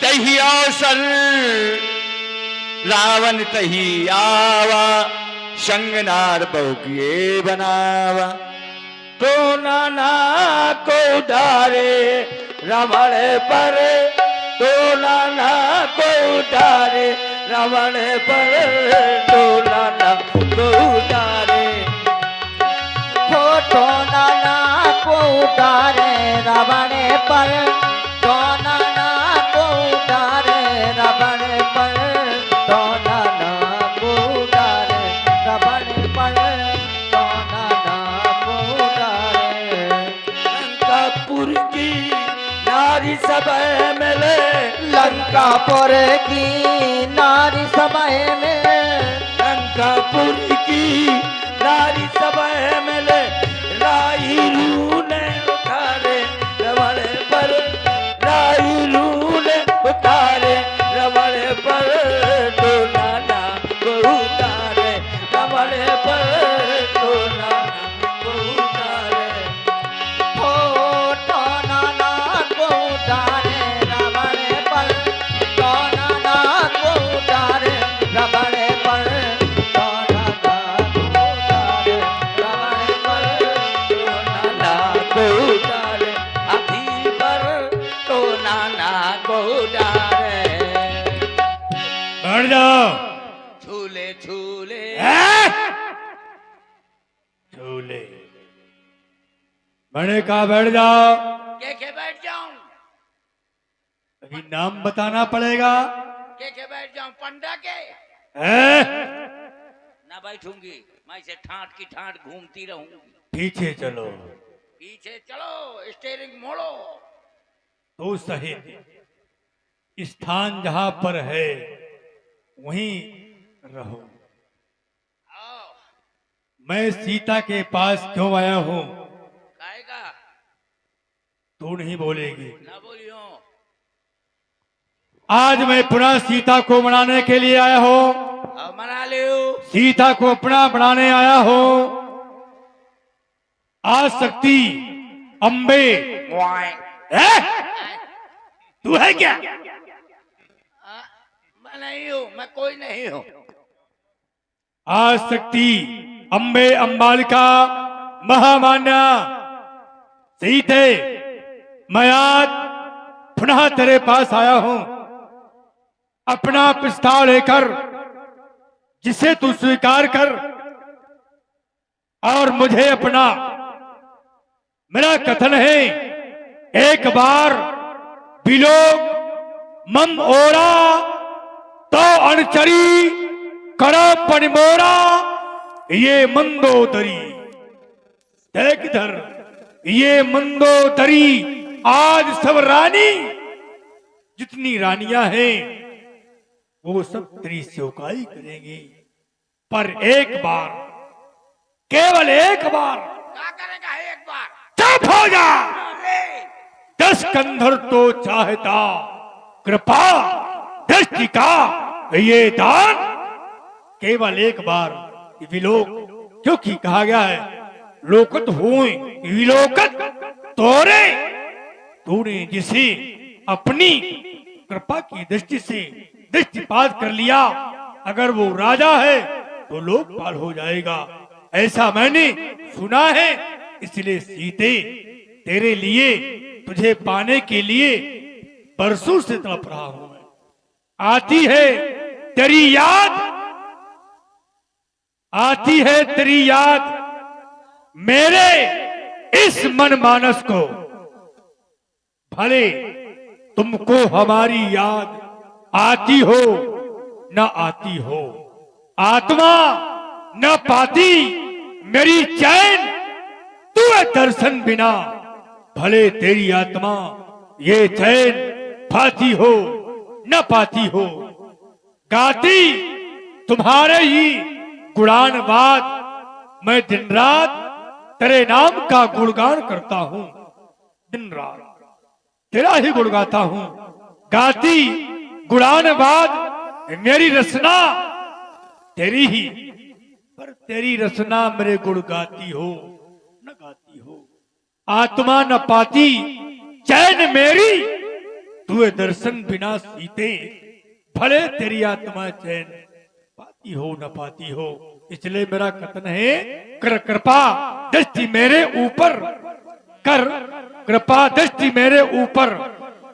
तही अवसर रावण तही आवा, संग नार बहु किए बनावा। तो नाना को डारे रावण पर, तो नाना को डारे रावण पर, तो नाना को डारे, तो नाना को डारे रावण पर, तो नाना को डारे रावण पर, तो नाना को डारे रावण पर, तो नाना को डारे। लंकापुर की नारी सभा मिले, लंकापुर की नारी सभा में, लंकापुर की नारी सभा मिले, राईलू ने उतारे रावण पर, राईलू ने उतारे रावण पर, तो नाना को उतारे रावण पर, तो नाना को उतारे। ओ तो नाना को डारे रावण पर, तो नाना को डारे रावण पर, तो नाना को डारे रावण पर, तो नाना को उतारे हाथी पर, तो नाना को उतारे। बैठ जाओ। झूले झूले झूले मैंने कहा बैठ जाओ। के बैठ जाऊं, अभी नाम बताना पड़ेगा। के बैठ जाऊं, पंडा के हैं? ना बैठूंगी, मैं इसे ठाट की ठाट घूमती रहूंगी। पीछे चलो। पीछे चलो, स्टीयरिंग मोड़ो। तो सही स्थान जहां पर है वहीं रहो। आओ, मैं सीता के पास क्यों आया हूं खाएगा तू नहीं बोलेगी। ना बोलियो। आज मैं पुनः सीता को मनाने के लिए आया हूं। अब मना लियो। सीता को अपना बनाने आया हूं। आज शक्ति अंबे है? तू है क्या? मैं नहीं हूँ, मैं कोई नहीं हूँ। आज शक्ति अंबे अंबालिका महामान्या सीते, मैं आज पुनः तेरे पास आया हूं अपना प्रस्ताव लेकर, जिसे तू स्वीकार कर और मुझे अपना। मेरा कथन है, एक बार बिलोक मम ओरा तो अणचरी करो पनिमोरा, ये मंदोदरी देख इधर, ये मंदोदरी आज सब रानी जितनी रानियां हैं वो सब तेरी सेवकाई करेंगी, पर एक बार, केवल एक बार। क्या करेगा एक बार? चुप हो जा। अरे, 10 कंधर तो चाहता कृपा दृष्टि का ये दान, केवल एक बार विलोक, क्योंकि कहा गया है लोकत हुए विलोकत तोरे। तूने जिसे अपनी कृपा की दृष्टि से दृष्टिपात कर लिया, अगर वो राजा है तो लोकपाल हो जाएगा, ऐसा मैंने सुना है। इसलिए सीते, तेरे लिए, तुझे पाने के लिए बरसों से तड़प रहा हूं मैं। आती है तेरी याद, आती है तेरी याद मेरे इस मनमानस को। भले तुमको हमारी याद आती हो न आती हो, आत्मा न पाती मेरी चैन तू दर्शन बिना। भले तेरी आत्मा ये चैन पाती हो न पाती हो, गाती तुम्हारे ही गुणानवाद, मैं दिन रात तेरे नाम का गुणगान करता हूं। दिन रात तेरा ही गुण गाता हूं, गाती गुणानवाद मेरी रचना तेरी ही, पर तेरी रचना मेरे गुण गाती हो न गाती हो। आत्मा न पाती चैन मेरी तुए दर्शन बिना सीते भले तेरी आत्मा चैन पाती हो न पाती हो। इसलिए मेरा कथन है, कर कृपा दृष्टि मेरे ऊपर, कर कृपा दृष्टि मेरे ऊपर,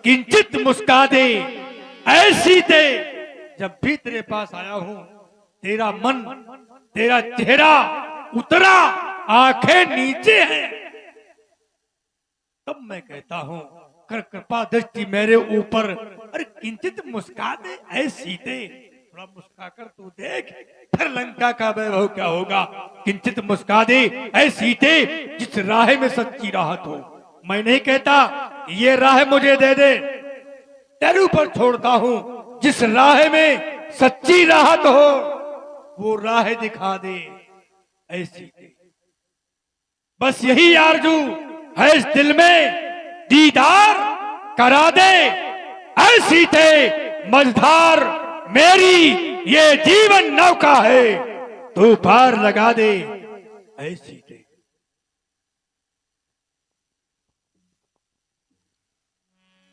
किंचित मुस्का दे ऐसी दे। जब भी तेरे पास आया हूं, तेरा मन, तेरा चेहरा उतरा, आंखें नीचे हैं, तब मैं कहता हूं कर कृपा दृष्टि मेरे ऊपर, अरे किंचित मुस्का दे ऐसी दे। थोड़ा मुस्का कर तू देख, फिर लंका का वैभव क्या होगा। किंचित मुस्का दे ऐसी दे जिस राह में सच्ची राहत हो। मैं नहीं कहता ये राह मुझे दे दे, तेरे ऊपर छोड़ता हूं, जिस राह में सच्ची राहत हो वो राह दिखा दे ऐसी दे। बस यही आरजू है इस दिल में, दीदार करा दे ऐसी दे। मझधार मेरी ये जीवन नौका है, तू पार लगा दे ऐसी दे।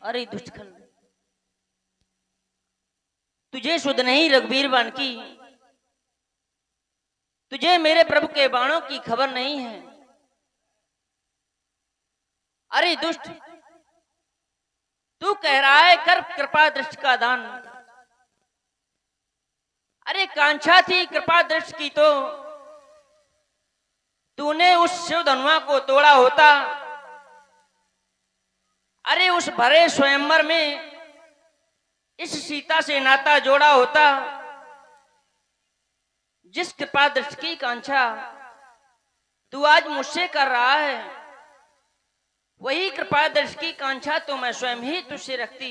अरे दुष्टखल, तुझे सुध नहीं रघुवीर बानकी, तुझे मेरे प्रभु के बाणों की खबर नहीं है। अरे दुष्ट, तू कह रहा है कर कृपा दृष्टि का दान। अरे कांक्षा थी कृपा दृष्टि की तो तूने उस शिव धनुआ को तोड़ा होता। अरे उस भरे स्वयंवर में इस सीता से नाता जोड़ा होता। जिस कृपा दृष्टि की कांक्षा तू आज मुझसे कर रहा है, वही कृपा दृष्टि की कांक्षा तो मैं स्वयं ही तुझसे रखती।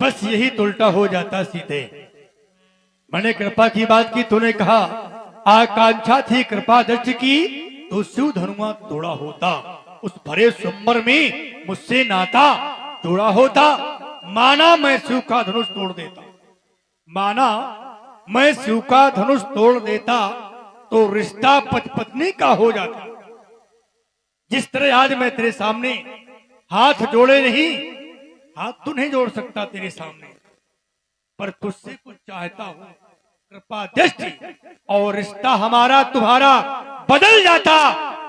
बस यही तो उल्टा हो जाता सीधे। मैंने कृपा की बात की, तूने कहा आकांक्षा थी कृपा दृष्टि की तो शिव धनुआ तोड़ा होता। उस भरे स्वयंवर में मुझसे नाता जोड़ा होता। माना मैं शिव का धनुष तोड़ देता, माना मैं शिव का धनुष तोड़ देता तो रिश्ता पति-पत्नी का हो जाता। जिस तरह आज मैं तेरे सामने हाथ जोड़े नहीं, हाथ तो नहीं जोड़ सकता तेरे सामने, पर तुझसे कुछ चाहता हूं, कृपा दृष्टि, और रिश्ता हमारा तुम्हारा बदल जाता।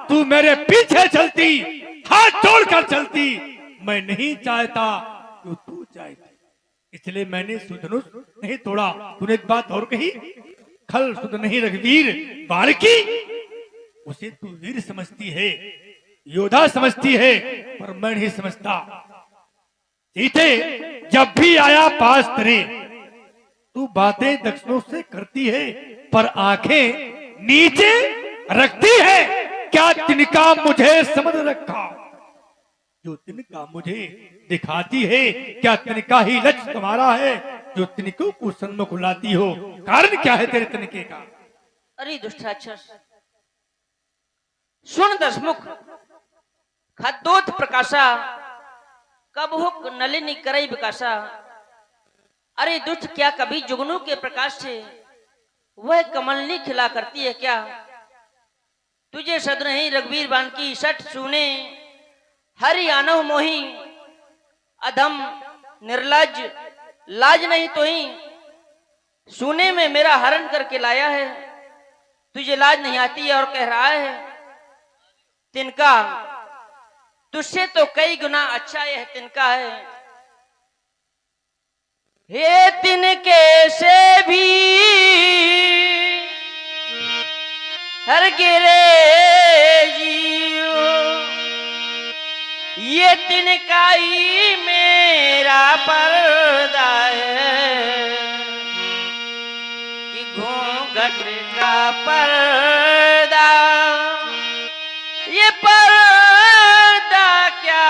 तू मेरे पीछे चलती, हाथ जोड़कर चलती, मैं नहीं चाहता तो तू चाहती। इसलिए मैंने सुधनुष नहीं तोड़ा। तूने एक बात और कही, खल सुध नहीं रघुवीर बानकी, उसे तू वीर समझती है, योद्धा समझती है, पर मैं नहीं समझता। सीते जब भी आया पास तेरे, तू बातें दक्षिणों से करती है, पर आंखें नीचे रखती है। क्या तिनका मुझे समझ रखा, जो तिनका मुझे दिखाती है, क्या तिनका ही लक्ष्य तुम्हारा है, जो तिनकों को सन्मुख लाती हो। कारण क्या है तेरे तिनके का? अरे दुष्टाक्षस, सुन दसमुख, खद्दोत प्रकाशा, कब हुक नलिनी करई विकासा। अरे दुष्ट, क्या कभी जुगनू के प्रकाश से वह कमलनी खिला करती है क्या? तुझे सद नहीं रघुवीर बानकी, सठ सुने हरि आनव मोही, अधम निर्लज लाज नहीं तो ही सुने में मेरा हरण करके लाया है। तुझे लाज नहीं आती है और कह रहा है तिनका, तुझसे तो कई गुना अच्छा यह तिनका है। हे तिनके से भी हर गिरे जियो, ये तिनका ही मेरा पर्दा है, कि घूंघट का पर्दा, ये पर्दा क्या,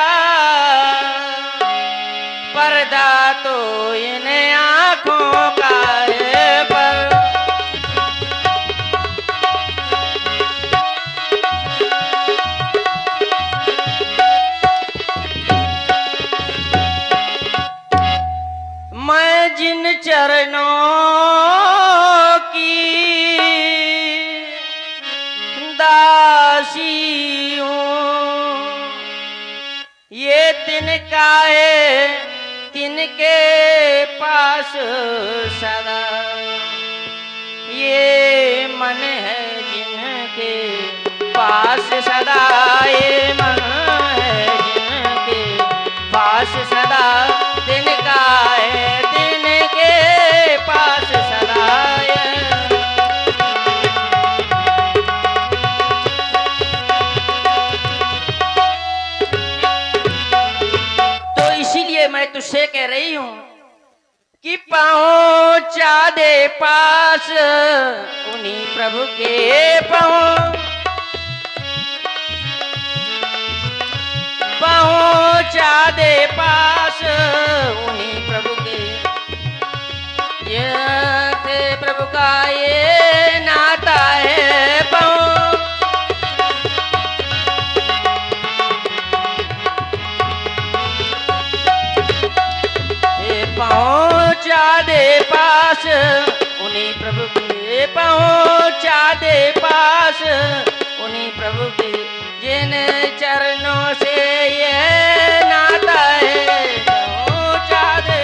पर्दा तो इन आंखों का है। पर मैं जिन चरणों की दासी हूँ, ये तिनका है जिनके पास सदा ये मन है, जिनके पास सदा ये मन है, जिनके पास सदा दिन का है, दिन के पास सदा ये। तो इसीलिए मैं तुझसे कह रही हूं कि पहुंचा दे पास उन्हीं प्रभु के पहुंचा दे पास उन्हीं प्रभु के। ये थे प्रभु का ये नाता है, पहुंचा दे पास उन्हीं प्रभु के, पहुंचा दे पास उन्हीं प्रभु के, जिन चरणों से ये नाता है, पहुंचा दे।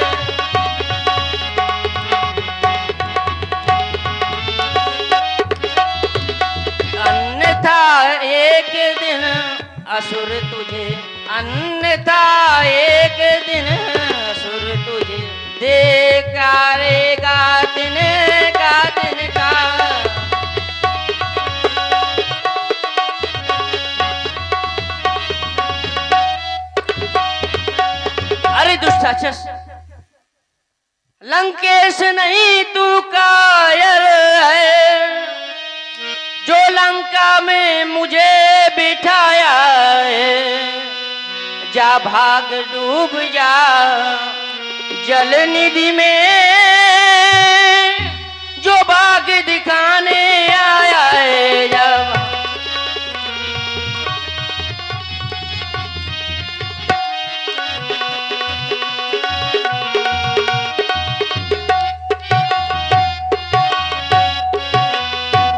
अन्यथा एक दिन असुर तुझे, अन्यथा एक दिन असुर तुझे देकारेगा दिन का, दिन का। अरे दुष्ट राक्षस, लंकेश नहीं तू कायर है, जो लंका में मुझे बिठाया है। जा भाग डूब जा जल निधि में, जो बाग दिखाने आया है। जब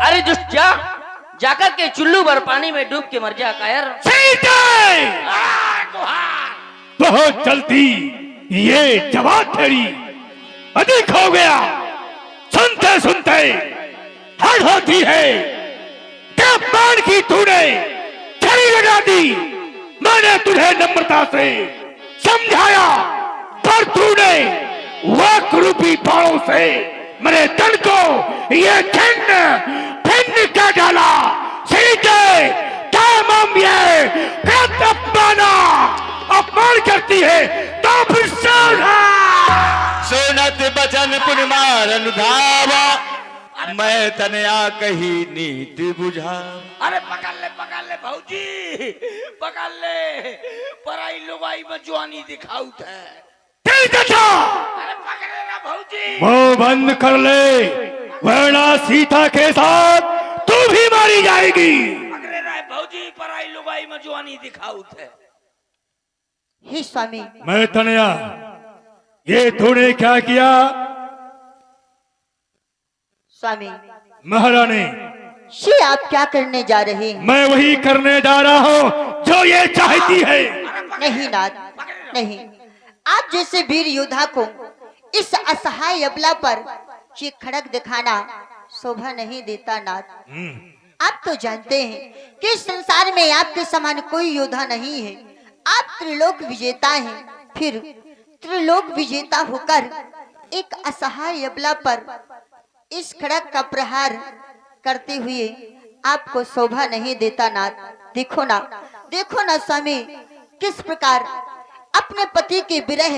अरे दुष्ट जाकर के चुल्लू भर पानी में डूब के मर जा कायर। बहुत जल्दी ये जवाब तेरी अधिक हो गया। सुनते सुनते हद होती है। क्या बाण की तूने छड़ी लगा दी। मैंने तुझे नम्रता से समझाया, पर तूने वाक रूपी बाणों से मेरे तन को ये छिन्न भिन्न कर डाला। सीते तमाम ये अपमान करती है तो फिर सुनत बचन पुन मारन धावा, मैं तनया कही नीति बुझा। अरे पकड़ ले भौजी, पकड़ ले। पराई लुगाई में जवानी दिखाऊ थे। अरे पकड़े ना भौजी। मुंह बंद कर ले, वरना सीता के साथ तू भी मारी जाएगी। पकड़े ना भौजी, पराई लुगाई में जवानी दिखाऊ थे। हे स्वामी, मैं तनया, ये तूने क्या किया? स्वामी महारानी, ये आप क्या करने जा रहे हैं? मैं वही करने जा रहा हूँ जो ये चाहती है। नहीं नाथ, नहीं। आप जैसे वीर योद्धा को इस असहाय अबला पर ये खड़क दिखाना शोभा नहीं देता नाथ। आप तो जानते हैं कि इस संसार में आपके समान कोई योद्धा नहीं है। आप त्रिलोक विजेता हैं, फिर त्रिलोक विजेता होकर एक असहाय अबला पर इस खड़क का प्रहार करते हुए आपको शोभा नहीं देता नाथ। देखो ना स्वामी, किस प्रकार अपने पति के विरह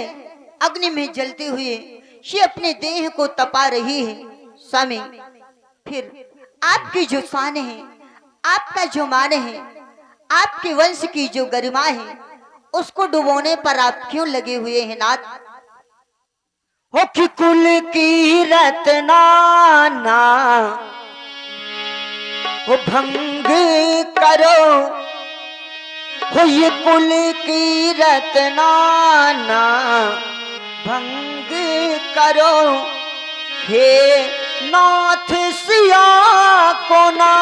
अग्नि में जलते हुए ये अपने देह को तपा रही है। स्वामी, फिर आपकी जो शान है, आपका जो मान है, आपके वंश की जो गरिमा है, उसको डुबोने पर आप क्यों लगे हुए हैं नाथ? हो कि कुल की रत्नाना वो भंग करो, हो ये कुल की रत्नाना भंग करो। हे नाथ सिया को ना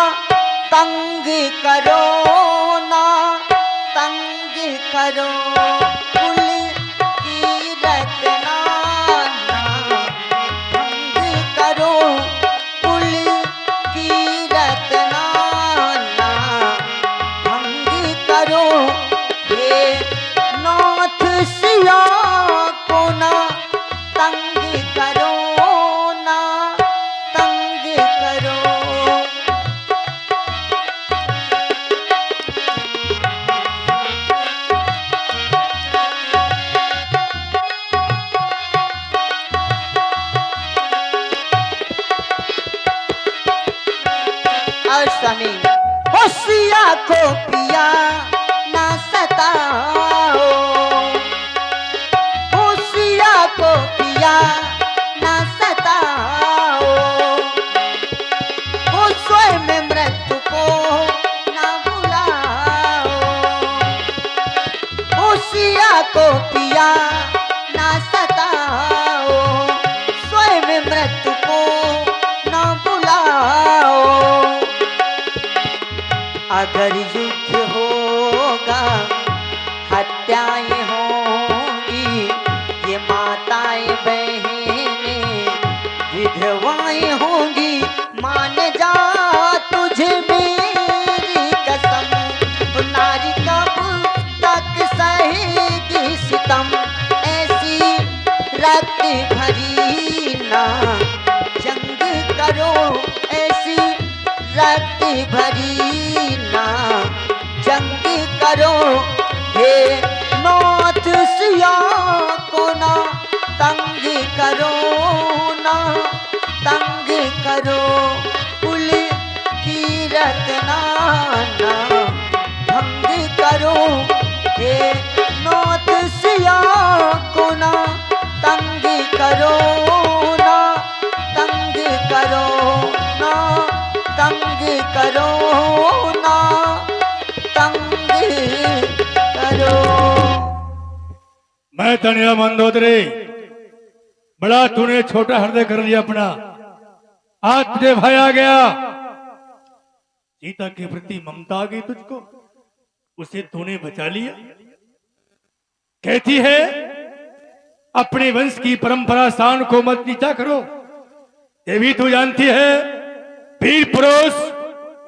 तंग करो, ना तंग करो। कुल की रत्ना स्वामी होशिया को पिया ना सताओ, होशिया को पिया ना सताओ, वो स्वयं मृत्यु को ना बुलाओ, होशिया को पिया ना सताओ, स्वयं मृत्यु को ना बुलाओ। अगर युद्ध होगा हत्याएं होंगी, ये माताएं बहनें विधवाएं होंगी, मान जा तुझे मेरी कसम, नारी कब तक सहेगी सितम, ऐसी रक्त भरी ना जंग करो, ऐसी रक्त भरी ना जंग करो, हे नाथ सिया को ना तंग करो, ना तंग करो, कुल की रत्ना ना भंग करो, हे नाथ सिया को ना तंग करो, ना तंग करो, ना तंग करो, ना तंग करो। मैं तनिया मंदोदरी, बड़ा तूने छोटा हृदय कर लिया अपना, आज तुझे भय आ गया, सीता के प्रति ममता आ गई तुझको, उसे तूने बचा लिया। कहती है अपने वंश की परंपरा शान को मत नीचा करो, ये भी तू जानती है वीर पुरुष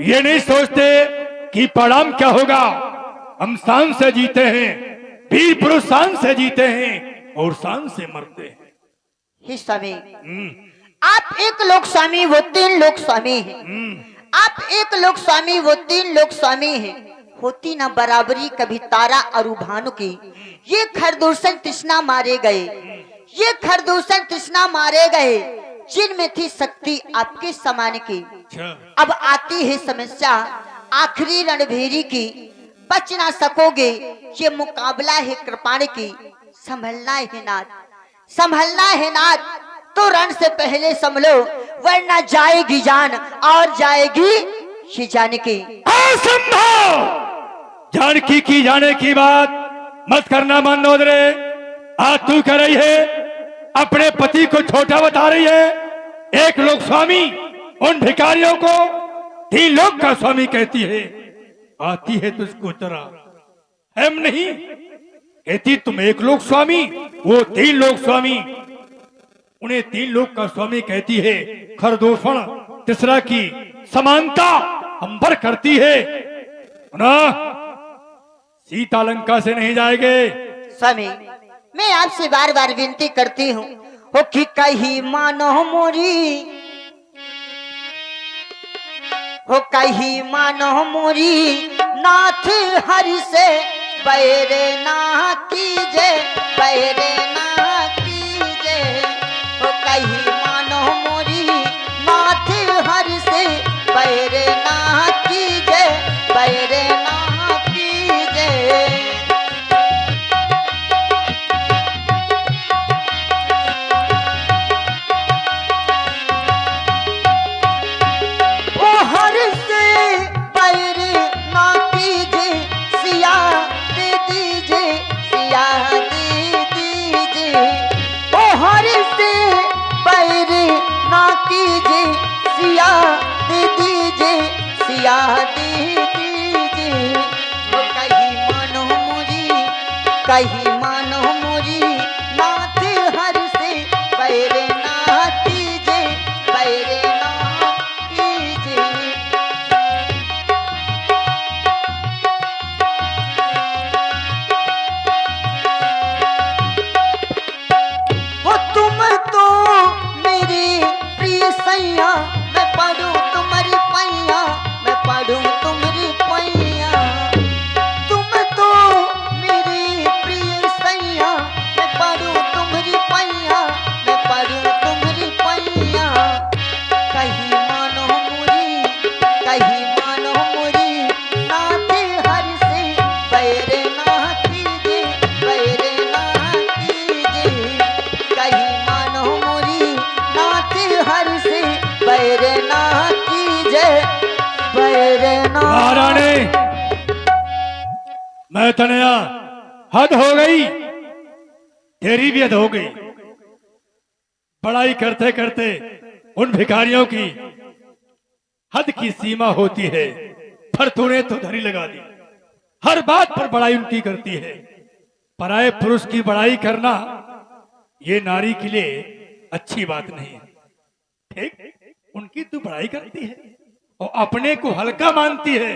ये नहीं सोचते कि परिणाम क्या होगा, हम शान से जीते हैं, वीर पुरुष शान से जीते हैं और शान से मरते हैं। हे स्वामी, आप एक लोक स्वामी वो तीन लोक स्वामी हैं, आप एक लोक स्वामी वो तीन लोक स्वामी हैं, होती ना बराबरी कभी तारा और भानु की, ये खरदूषण तृष्णा मारे गए, ये खरदूषण तृष्णा मारे गए, जिनमें थी शक्ति आपके समान की। अब आती है समस्या आखिरी रणभेरी की, बच ना सकोगे, ये मुकाबला है कृपाण की, संभलना है नाथ, संभलना है नाथ, तो रण से पहले संभलो, वरना जाएगी जान और जाएगी ये जानकी। असंभव, जानकी की जाने की बात मत करना मंदोदरी, आज तू कह रही है अपने पति को छोटा बता रही है, एक लोक स्वामी उन भिखारियों को तीन लोक का स्वामी कहती है, आती है तुझको जरा हम नहीं, कहती तुम एक लोक स्वामी वो तीन लोक स्वामी, उन्हें तीन लोक का स्वामी कहती है, खरदूषण तीसरा की समानता हम पर करती है ना, सीता लंका से नहीं जाएंगे। स्वामी मैं आपसे बार बार विनती करती हूँ, हो कि कहीं मानो मोरी, हो कहीं मानो मोरी, नाथ हरि से बैरे ना कीजे, बैरे ना कीजे, हो कहीं मानो मोरी, नाथ हरि से बैरे ना कीजे, बैरे ना कीजे। कहीं मानो मुरी, नाथ हर से बैरे ना कीजे, बैरे ना कीजे। वो तुम तो मेरी प्रिय सैया, मैं पढ़ूं तुम्हारी पैया, मैं पढ़ूं तुम्हारी पैया, तुम तो मेरी प्रिय नहीं, मैं तनया, हद हो गई, तेरी भी हद हो गई। बड़ाई करते करते उन भिखारियों की हद की सीमा होती है, पर तूने तो धरी लगा दी। हर बात पर बड़ाई उनकी करती है। पराये पुरुष की बड़ाई करना ये नारी के लिए अच्छी बात नहीं है। ठीक, उनकी तू बड़ाई करती है और अपने को हल्का मानती है,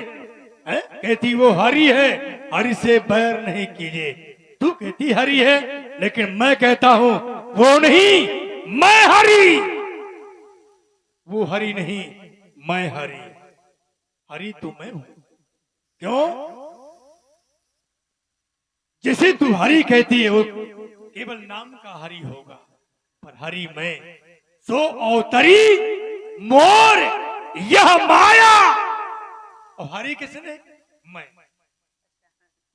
हैं? कहती वो हरी है, हरी से बैर नहीं कीजिए। तू कहती हरी है, लेकिन मैं कहता हूं वो नहीं, मैं हरी। वो हरी नहीं, मैं हरी। हरी तो मैं हूं। क्यों? जिसे तू हरी कहती है वो केवल नाम का हरी होगा, पर हरी मैं। सो अवतरी मोर यह माया। और हरी किसने?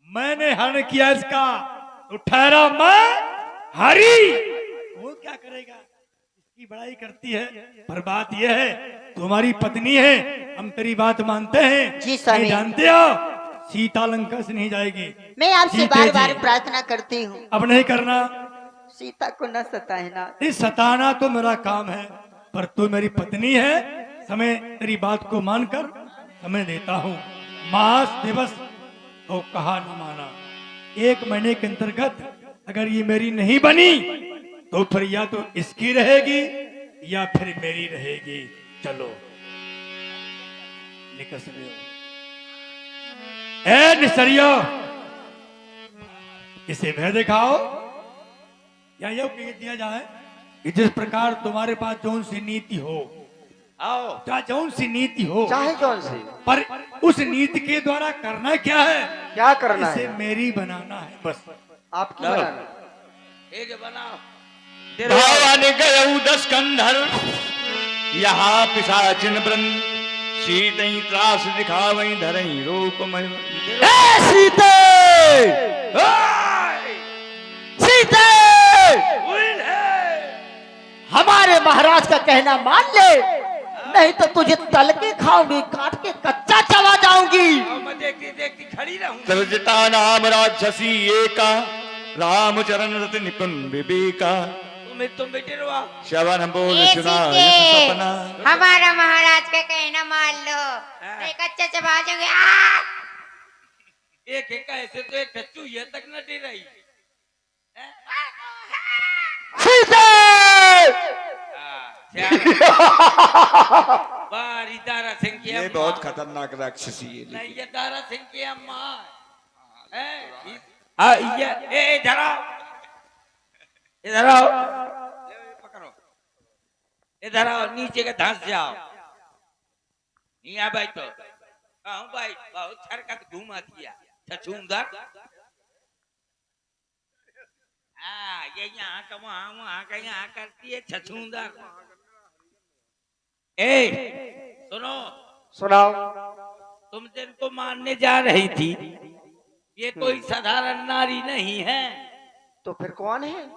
मैंने हरण किया इसका, तो ठहरा मैं हरी। वो क्या करेगा? इसकी बड़ाई करती है, पर बात यह है तुम्हारी पत्नी है, हम तेरी बात मानते हैं। जी स्वामी। नहीं जानते हो, सीता लंका से नहीं जाएगी। मैं आपसे सीते बार जी। बार प्रार्थना करती हूँ, अब नहीं करना। सीता को न सताए ना। इस सताना तो मेरा काम है, पर तू मेरी पत्नी है, समय तेरी बात को मानकर समय देता हूँ। मास दिवस तो कहा न माना। 1 महीने के अंतर्गत अगर ये मेरी नहीं बनी तो फिर या तो इसकी रहेगी या फिर मेरी रहेगी। चलो निकल रहे हो। ए निसरियो, इसे भय दिखाओ या ये कह दिया जाए कि जिस प्रकार तुम्हारे पास जौन सी नीति हो, आओ चाहे जौन सी नीति हो, चाहे कौन सी, पर उस नीति के द्वारा करना क्या है? क्या करना इसे है? मेरी बनाना है बस। आपकी बनाना। ठीक है, बनाओ। भावन गयऊ 10 कंधर, यहाँ पिशाचिन वृंद, सीतई त्रास दिखावई धरई रूप मय। सीते, सीते, हमारे महाराज का कहना मान ले, नहीं तो तुझे तल के खाऊंगी, काट के कच्चा चला जाऊंगी। और मैं देखती देखती खड़ी रहूं। सर्वजिता नाम राक्षसी एका, रामचरण रत निपुण विवेका। तुम बेटे रहो। श्रवण बोल ये सुना सीते, यश सपना। हमारा महाराज का कहना मान लो, नहीं कच्चा चबा जाओगे। एक एक ऐसे तो एक टच्चू ये तक न डे रही। बारी दारा सिंह की ये अम्मा। बहुत खतरनाक राक्षसी है। नहीं, ये दारा सिंह की अम्मा है। ये इधर आओ, इधर आओ, पकड़ो, इधर आओ, नीचे के धंस जाओ। नहीं आ भाई, तो कहूँ भाई बहुत हरकत घुमा दिया छछूंदर। ये यहाँ का वहाँ, वहाँ का यहाँ करती है छछूंदर। ए सुनो, सुनाओ। तुम जिनको मानने जा रही थी, ये कोई साधारण नारी नहीं है। तो फिर कौन है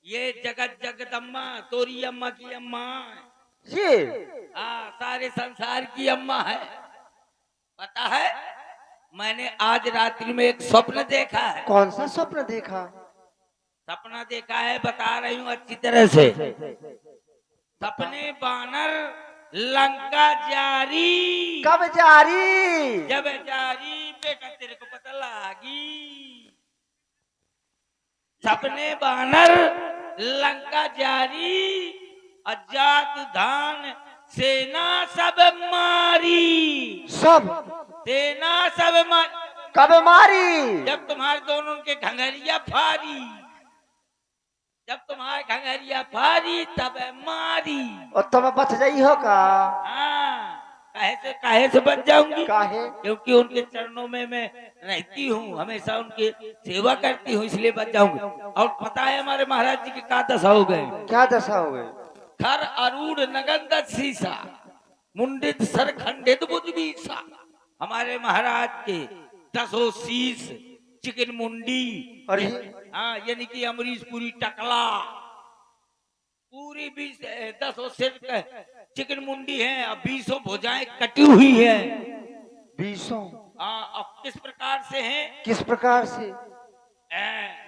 ये जगत जगदम्मा, तोरी अम्मा की अम्मा है। ये? सारे संसार की अम्मा है। पता है, मैंने आज रात्रि में एक स्वप्न देखा है। कौन सा स्वप्न देखा? सपना देखा है, बता रही हूँ अच्छी तरह से। सपने बानर लंका जारी। कब जारी? जब जारी बेटा तेरे को पता लागी। सपने बानर लंका जारी, अजात धान सेना सब मारी। सब सेना सब मारी। कब मारी? जब तुम्हारे दोनों के घंघरिया फारी, जब तुम्हारे घंघरिया फारी तब मारी। और तुम बच जाई हो का? काहे से बच जाऊंगी? काहे? क्योंकि उनके चरणों में मैं रहती हूँ, हमेशा उनकी सेवा करती हूँ, इसलिए बच जाऊंगी। और पता है हमारे महाराज जी की क्या दशा हो गए? क्या दशा हो गई? खर अरूढ़ नगंध शीशा, मुंडित सर खंडित बुद्धीसा। हमारे महाराज के 10 शीश, चिकन मुंडी, और ये? यानी कि अमरीश पूरी टकला, पूरी 10 सिर चिकन मुंडी है, अब 20 भुजाएं कटी हुई है। 20 और किस प्रकार से हैं? किस प्रकार से?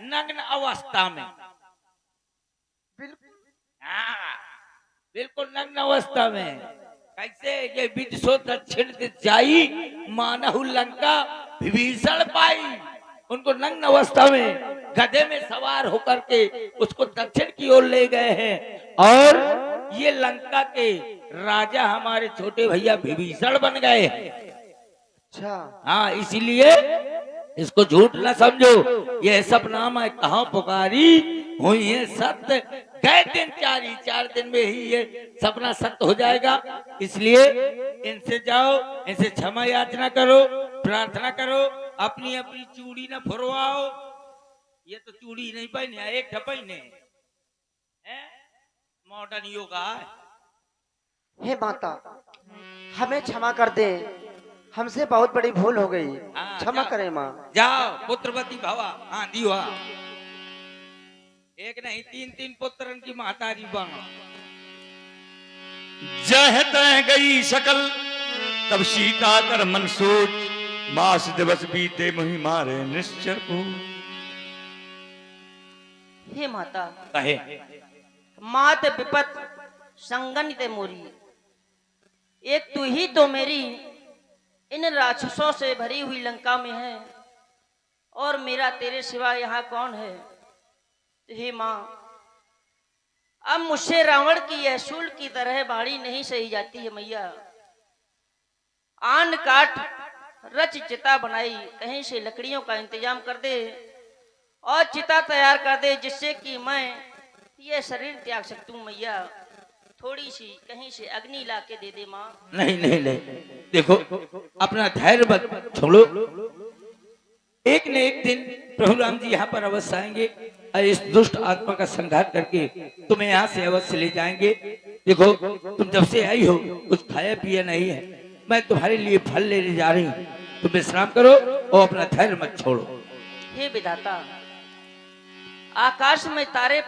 नग्न अवस्था में। हाँ, बिल्कुल नग्न अवस्था में। कैसे? ये विदसो दक्षिण दिशाई मानहु लंका विभीषण पाई। उनको नग्न अवस्था में गधे में सवार होकर के उसको दक्षिण की ओर ले गए हैं और ये लंका के राजा हमारे छोटे भैया विभीषण बन गए हैं। अच्छा। हाँ, इसीलिए इसको झूठ न समझो। ये सपना मैं कहाँ पुकारी हुई है सत्य। गए दिन 4 दिन में ही ये सपना सत्य हो जाएगा। इसलिए इनसे जाओ, इनसे क्षमा याचना करो, प्रार्थना करो, अपनी अपनी चूड़ी न फुरवाओ। ये तो चूड़ी नहीं पहने, एक पहने मॉडर्न योगा है। हे माता, हमें क्षमा कर दे, हमसे बहुत बड़ी भूल हो गई। हाँ, क्षमा जाओ। करें माँ। जाओ, पुत्रवती भवा। हाँ, दिवा। एक नहीं 3 पुत्रन की महतारी बनो। जह तह गई सकल तब सीता कर मन सोच, मास दिवस बीते मुहि मारे निश्चर को। हे माता, कहे मात विपत संगनित मोरी, एक तू ही तो मेरी इन राक्षसों से भरी हुई लंका में है और मेरा तेरे सिवा यहाँ कौन है। हे माँ, अब मुझसे रावण की यह शूल की तरह बाड़ी नहीं सही जाती है मैया। आन काट रच चिता बनाई, कहीं से लकड़ियों का इंतजाम कर दे और चिता तैयार कर दे, जिससे कि मैं ये शरीर त्याग सकूं मैया। थोड़ी सी कहीं से अग्नि ला के दे दे माँ। नहीं नहीं नहीं, देखो अपना धैर्य मत छोड़ो। एक न एक दिन प्रभु राम जी यहाँ पर अवश्य आएंगे और इस दुष्ट आत्मा का संहार करके तुम्हें यहाँ से अवश्य ले जाएंगे। देखो, तुम जब से आई हो कुछ खाया पिया नहीं है, मैं तुम्हारे लिए फल लेने जा रही हूँ। तुम विश्राम करो और अपना धैर्य मत छोड़ो। हे विधाता, आकाश में तारे